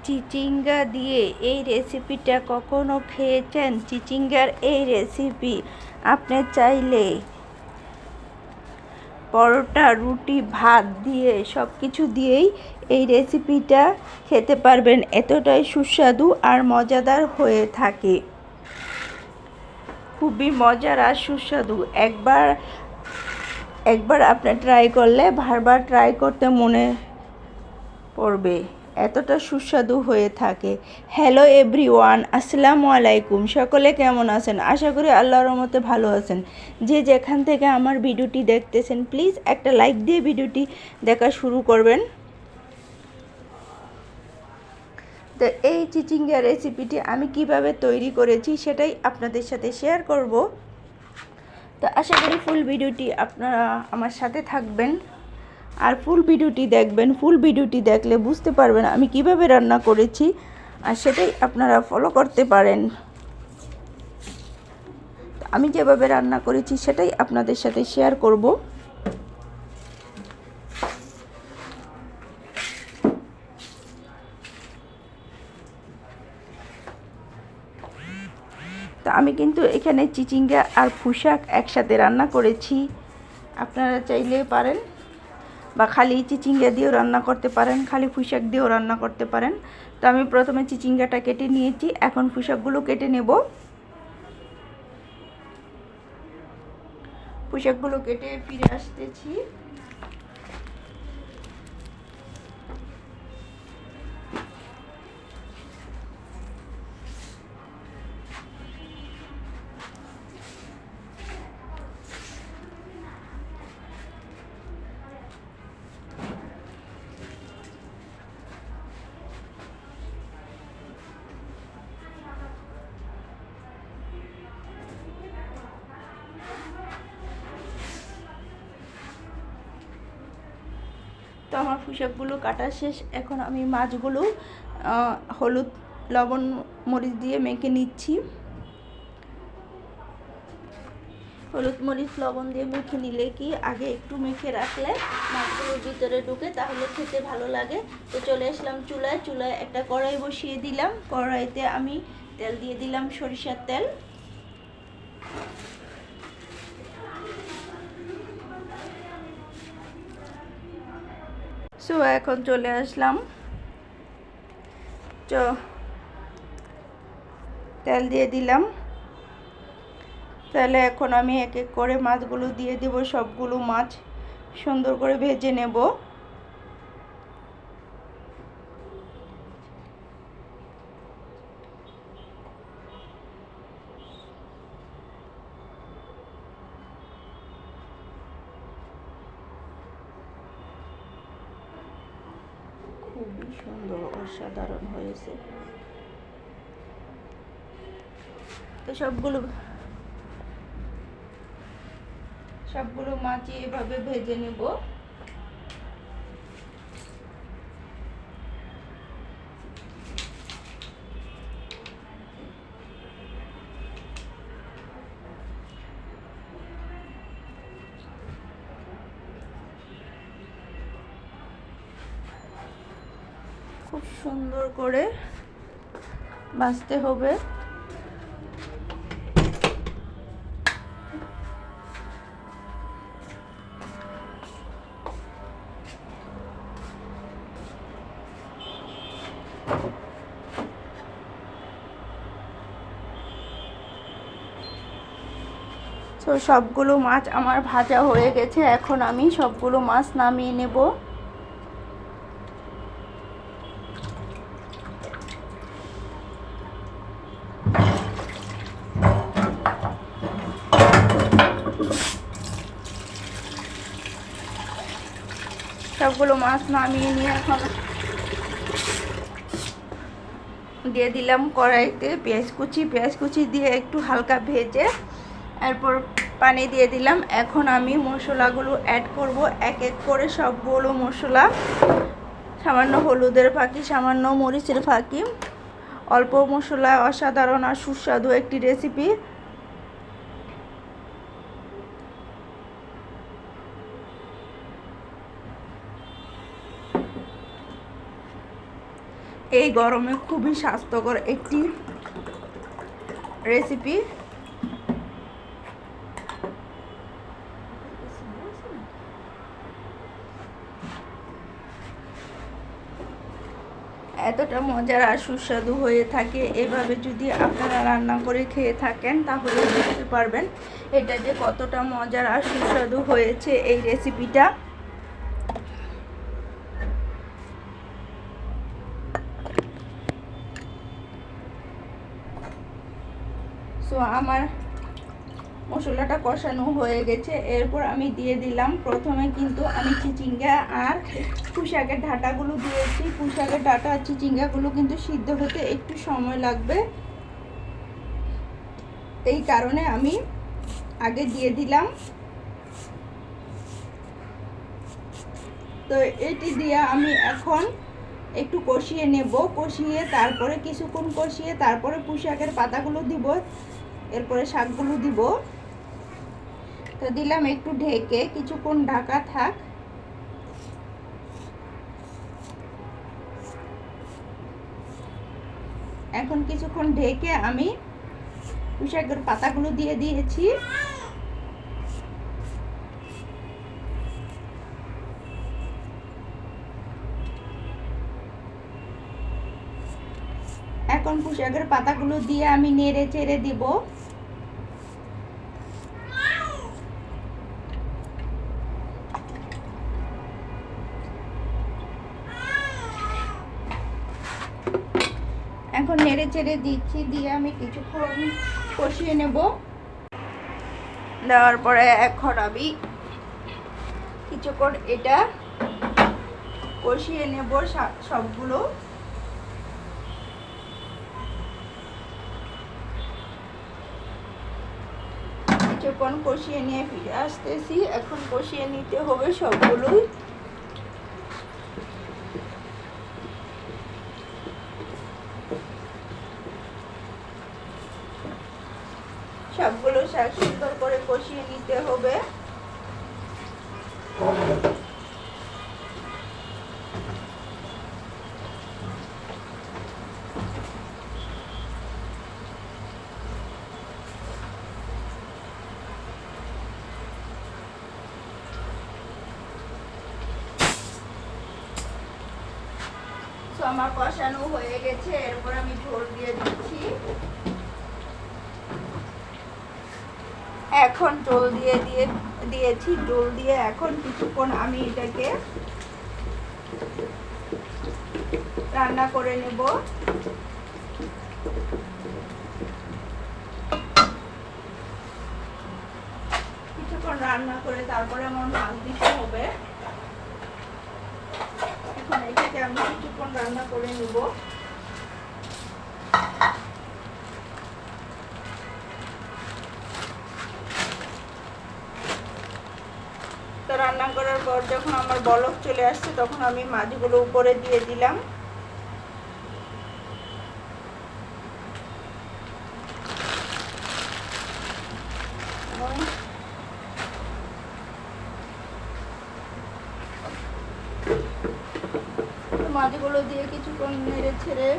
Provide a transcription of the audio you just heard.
চিচিঙ্গা দিয়ে এই রেসিপিটা কখনো খেয়েছেন? চিচিঙ্গার এই রেসিপি আপনি চাইলে পরোটা, রুটি, ভাত দিয়ে সব কিছু দিয়েই এই রেসিপিটা খেতে পারবেন। এতটাই সুস্বাদু আর মজাদার হয়ে থাকে, খুবই মজার আর সুস্বাদু। একবার আপনি ট্রাই করলে বারবার ট্রাই করতে মনে পড়বে, এতটা সুস্বাদু হয়ে থাকে। হ্যালো এভরিওয়ান, আসসালামু আলাইকুম। সকলে কেমন আছেন? আশা করি আল্লাহর রহমতে ভালো আছেন। যে যেখান থেকে আমার ভিডিওটি দেখতেছেন, প্লিজ একটা লাইক দিয়ে ভিডিওটি দেখা শুরু করবেন। তো এই চিচিঙ্গা রেসিপিটি আমি কিভাবে তৈরি করেছি সেটাই আপনাদের সাথে শেয়ার করব। তো আশা করি ফুল ভিডিওটি আপনারা আমার সাথে থাকবেন আর ফুল ভিডিওটি দেখবেন। ফুল ভিডিওটি দেখলে বুঝতে পারবেন আমি কিভাবে রান্না করেছি, আর সেটাই আপনারা ফলো করতে পারেন। আমি যেভাবে রান্না করেছি সেটাই আপনাদের সাথে শেয়ার করব। তো আমি কিন্তু এখানে চিচিঙ্গা আর পুঁইশাক একসাথে রান্না করেছি। আপনারা চাইলে পারেন, বা খালি চিচিঙ্গা দিয়েও রান্না করতে পারেন, খালি পুঁইশাক দিয়েও রান্না করতে পারেন। তো আমি প্রথমে চিচিঙ্গাটা কেটে নিয়েছি, এখন পুঁইশাকগুলো কেটে নেব। পুঁইশাকগুলো কেটে ফিরে আসতেছি। তো আমার পুঁইশাকগুলো কাটা শেষ। এখন আমি মাছগুলো হলুদ, লবণ, মরিচ দিয়ে মেখে নিচ্ছি। হলুদ, মরিচ, লবণ দিয়ে মেখে নিলে কি আগে একটু মেখে রাখলে মাছগুলোর ভিতরে ঢুকে, তাহলে খেতে ভালো লাগে। তো চলে আসলাম চুলায় একটা কড়াই বসিয়ে দিলাম। কড়াইতে আমি তেল দিয়ে দিলাম, সরিষার তেল। সো এখন চলে আসলাম, তেল দিয়ে দিলাম। তাহলে এখন আমি এক এক করে মাছগুলো দিয়ে দেব। সবগুলো মাছ সুন্দর করে ভেজে নেব। খুবই সুন্দর, অসাধারণ হয়েছে। তো সবগুলো মাছই এভাবে ভেজে নেব। খুব সুন্দর করে ভাজতে হবে। তো সবগুলো মাছ আমার ভাজা হয়ে গেছে। এখন আমি সবগুলো মাছ নামিয়ে নেব। সবগুলো মাছ নামিয়ে নিয়ে এখন দিয়ে দিলাম কড়াইতে পেঁয়াজ কুচি দিয়ে একটু হালকা ভেজে এরপর পানি দিয়ে দিলাম। এখন আমি মশলাগুলো অ্যাড করব এক এক করে। সবগুলো মশলা, সামান্য হলুদের ফাঁকি, সামান্য মরিচের ফাঁকি, অল্প মশলা, অসাধারণ আর সুস্বাদু একটি রেসিপি। এই গরমে খুবই স্বাস্থ্যকর একটি রেসিপি। এতটা মজার আর সুস্বাদু হয়ে থাকে। এভাবে যদি আপনারা রান্না করে খেয়ে থাকেন তাহলে বুঝতে পারবেন এটা যে কতটা মজার আর সুস্বাদু হয়েছে এই রেসিপিটা। সো আমার মশলাটা কষানো হয়ে গেছে। এরপর আমি দিয়ে দিলাম, প্রথমে কিন্তু আমি চিচিঙ্গা আর পুঁইশাকের ডাঁটাগুলো দিয়েছি। পুঁইশাকের ডাঁটা আর চিচিঙ্গাগুলো কিন্তু সিদ্ধ হতে একটু সময় লাগবে, এই কারণে আমি আগে দিয়ে দিলাম। তো এটি দিয়ে আমি এখন একটু কষিয়ে নেব। কষিয়ে তারপরে কিছুক্ষণ কষিয়ে তারপরে পুঁইশাকের পাতাগুলো দিব, এরপরে শাকগুলো দিব। তো দিলাম একটু ঢেকে, কিছুক্ষণ ঢাকা থাক। এখন কিছুক্ষণ ঢেকে আমি পুঁইশাকের পাতাগুলো দিয়ে দিয়েছি। এখন পুঁইশাকের পাতাগুলো দিয়ে আমি নেড়ে চেড়ে দিব। এখন নেড়ে চেড়ে দিচ্ছি, দিয়ে আমি কিছুক্ষণ কষিয়ে নেব। দেওয়ার পরে এখন আমি কিছুক্ষণ এটা কষিয়ে নেব সবগুলো। কিছুক্ষণ কষিয়ে নিয়ে ফিরে আসতেছি। এখন কষিয়ে নিতে হবে সবগুলোই। সবগুলো শাক সুন্দর করে কষিয়ে নিতে হবে। তো আমার কষানো হয়ে গেছে। এরপর আমি ঝোল দিয়ে দিচ্ছি। এখন জল দিয়েছি। জল দিয়ে এখন কিছুক্ষণ আমি এটাকে রান্না করে নেব। কিছুক্ষণ রান্না করে তারপরে আমার মাছ দিতে হবে। এখন এটাকে আমি কিছুক্ষণ রান্না করে নেব। তো রান্না করার পর যখন আমার বলক চলে আসছে তখন আমি মাছগুলো উপরে দিয়ে দিলাম। মাছগুলো দিয়ে কিছুক্ষণ নেড়ে ছেড়ে